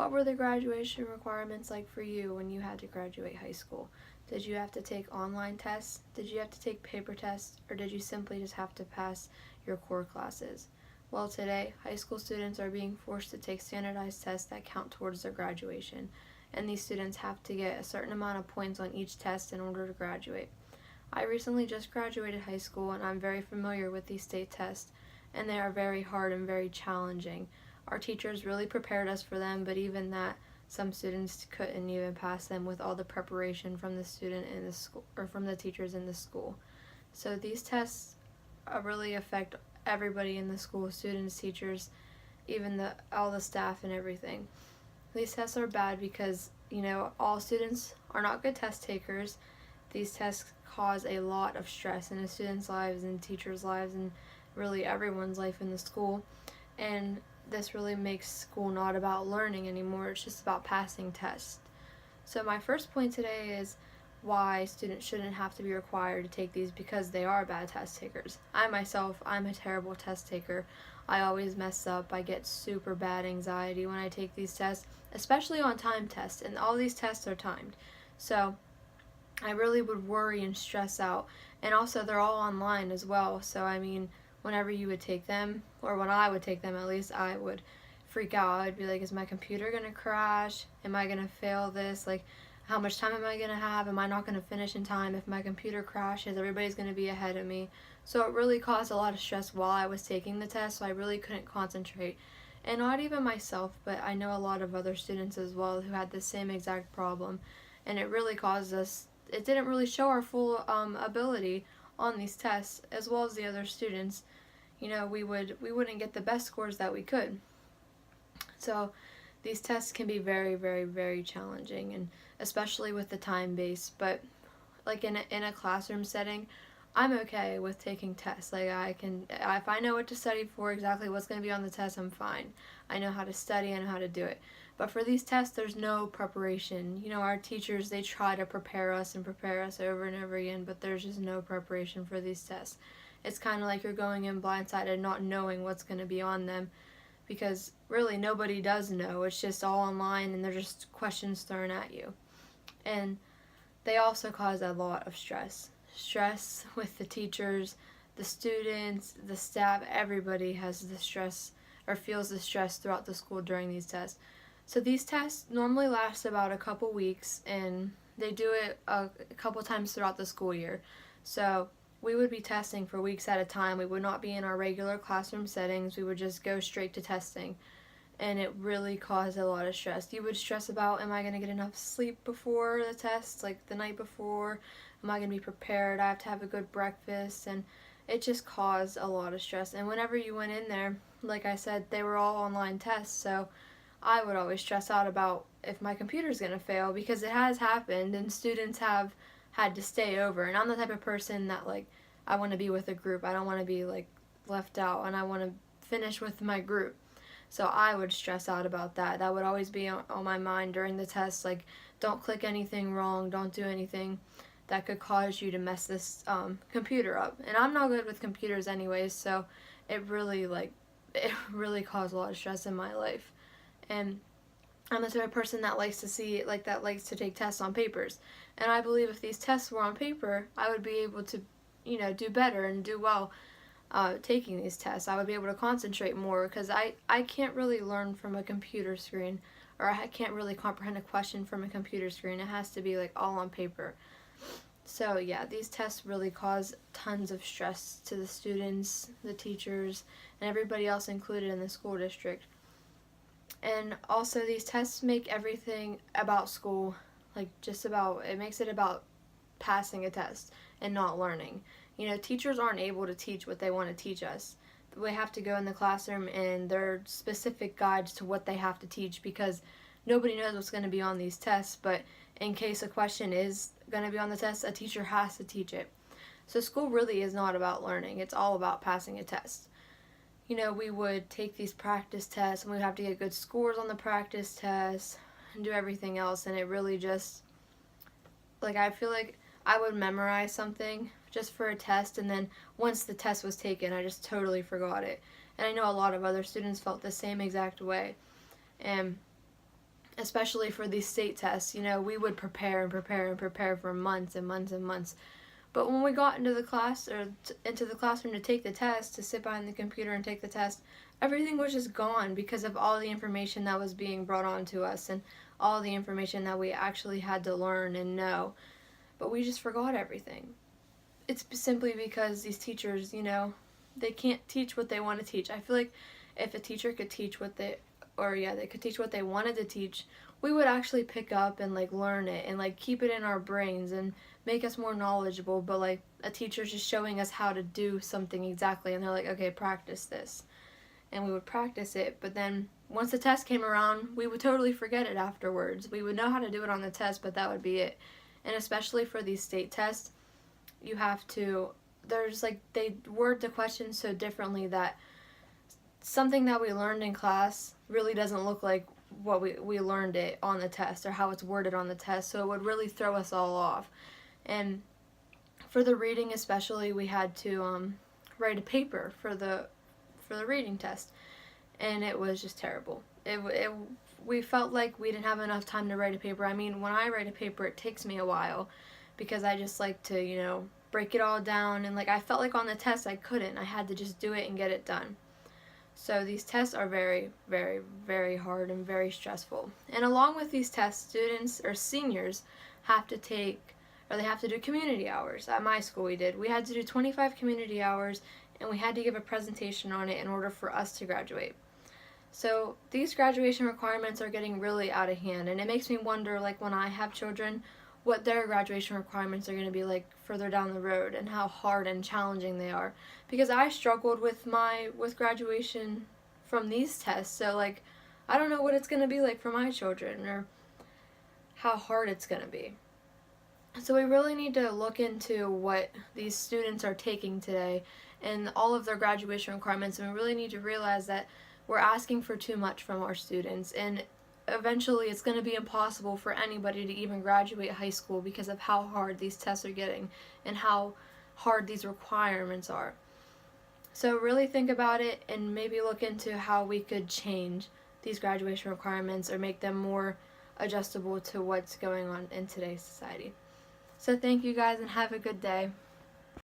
What were the graduation requirements like for you when you had to graduate high school? Did you have to take online tests? Did you have to take paper tests? Or did you simply just have to pass your core classes? Well, today, high school students are being forced to take standardized tests that count towards their graduation, and these students have to get a certain amount of points on each test in order to graduate. I recently just graduated high school, and I'm very familiar with these state tests, and they are very hard and very challenging. Our teachers really prepared us for them, but even that, some students couldn't even pass them with all the preparation from the student in the school or from the teachers in the school. So these tests really affect everybody in the school, students, teachers, even all the staff and everything. These tests are bad because, all students are not good test takers. These tests cause a lot of stress in a student's lives and teachers' lives and really everyone's life in the school. And this really makes school not about learning anymore. It's just about passing tests. So my first point today is why students shouldn't have to be required to take these, because they are bad test takers. I'm a terrible test taker. I always mess up. I get super bad anxiety when I take these tests, especially on time tests, and all these tests are timed. So I really would worry and stress out. And also they're all online as well. So whenever you would take them, or when I would take them at least, I would freak out. I'd be like, is my computer gonna crash? Am I gonna fail this? Like, how much time am I gonna have? Am I not gonna finish in time? If my computer crashes, everybody's gonna be ahead of me. So it really caused a lot of stress while I was taking the test, so I really couldn't concentrate. And not even myself, but I know a lot of other students as well who had the same exact problem. And it really caused us, it didn't really show our full ability on these tests, as well as the other students. We wouldn't get the best scores that we could. So these tests can be very, very, very challenging, and especially with the time base. But like in a classroom setting, I'm okay with taking tests. Like, if I know what to study for, exactly what's going to be on the test, I'm fine. I know how to study, I know how to do it. But for these tests, there's no preparation. Our teachers, they try to prepare us over and over again, but there's just no preparation for these tests. It's kind of like you're going in blindsided, not knowing what's going to be on them, because really nobody does know. It's just all online, and they're just questions thrown at you. And they also cause a lot of stress. Stress with the teachers, the students, the staff. Everybody has the stress or feels the stress throughout the school during these tests. So these tests normally last about a couple weeks, and they do it a couple times throughout the school year. So we would be testing for weeks at a time. We would not be in our regular classroom settings. We would just go straight to testing. And it really caused a lot of stress. You would stress about, am I going to get enough sleep before the test, like the night before? Am I going to be prepared? I have to have a good breakfast. And it just caused a lot of stress. And whenever you went in there, like I said, they were all online tests. So I would always stress out about if my computer's going to fail, because it has happened and students have had to stay over. And I'm the type of person that, I want to be with a group. I don't want to be left out, and I want to finish with my group. So I would stress out about that. That would always be on my mind during the test. Don't click anything wrong. Don't do anything that could cause you to mess this computer up. And I'm not good with computers anyways, so it really caused a lot of stress in my life. And I'm the type of person that likes to take tests on papers. And I believe if these tests were on paper, I would be able to, do better and do well taking these tests. I would be able to concentrate more, because I can't really learn from a computer screen, or I can't really comprehend a question from a computer screen. It has to be all on paper. So yeah, these tests really cause tons of stress to the students, the teachers, and everybody else included in the school district. And also these tests make everything about school, it makes it about passing a test and not learning. Teachers aren't able to teach what they want to teach us. We have to go in the classroom, and there are specific guides to what they have to teach, because nobody knows what's going to be on these tests. But in case a question is going to be on the test, a teacher has to teach it. So school really is not about learning. It's all about passing a test. We would take these practice tests, and we'd have to get good scores on the practice tests and do everything else. And it really just, I feel like I would memorize something just for a test, and then once the test was taken, I just totally forgot it. And I know a lot of other students felt the same exact way. And especially for these state tests. You know, we would prepare and prepare and prepare for months and months and months. But when we got into the class or into the classroom to take the test, to sit behind the computer and take the test, everything was just gone because of all the information that was being brought on to us and all the information that we actually had to learn and know. But we just forgot everything. It's simply because these teachers, you know, they can't teach what they want to teach. I feel like if a teacher could teach what they, or yeah, they could teach what they wanted to teach, we would actually pick up and like learn it and like keep it in our brains and make us more knowledgeable. But like a teacher's just showing us how to do something exactly, and they're like, okay, practice this, and we would practice it. But then once the test came around, we would totally forget it afterwards. We would know how to do it on the test, but that would be it. And especially for these state tests, you have to, there's like, they word the questions so differently that something that we learned in class really doesn't look like what we learned it on the test or how it's worded on the test, so it would really throw us all off. And for the reading especially, we had to write a paper for the reading test, and it was just terrible. We felt like we didn't have enough time to write a paper. I mean, when I write a paper, it takes me a while because I just like to, you know, break it all down, and like I felt like on the test I couldn't. I had to just do it and get it done. So these tests are very, very, very hard and very stressful. And along with these tests, students or seniors have to take, or they have to do community hours. At my school we did. We had to do 25 community hours, and we had to give a presentation on it in order for us to graduate. So these graduation requirements are getting really out of hand, and it makes me wonder, like when I have children, what their graduation requirements are going to be like further down the road and how hard and challenging they are, because I struggled with graduation from these tests. So like I don't know what it's going to be like for my children or how hard it's going to be. So we really need to look into what these students are taking today and all of their graduation requirements, and we really need to realize that we're asking for too much from our students, and eventually it's going to be impossible for anybody to even graduate high school because of how hard these tests are getting and how hard these requirements are. So really think about it and maybe look into how we could change these graduation requirements or make them more adjustable to what's going on in today's society. So thank you guys and have a good day.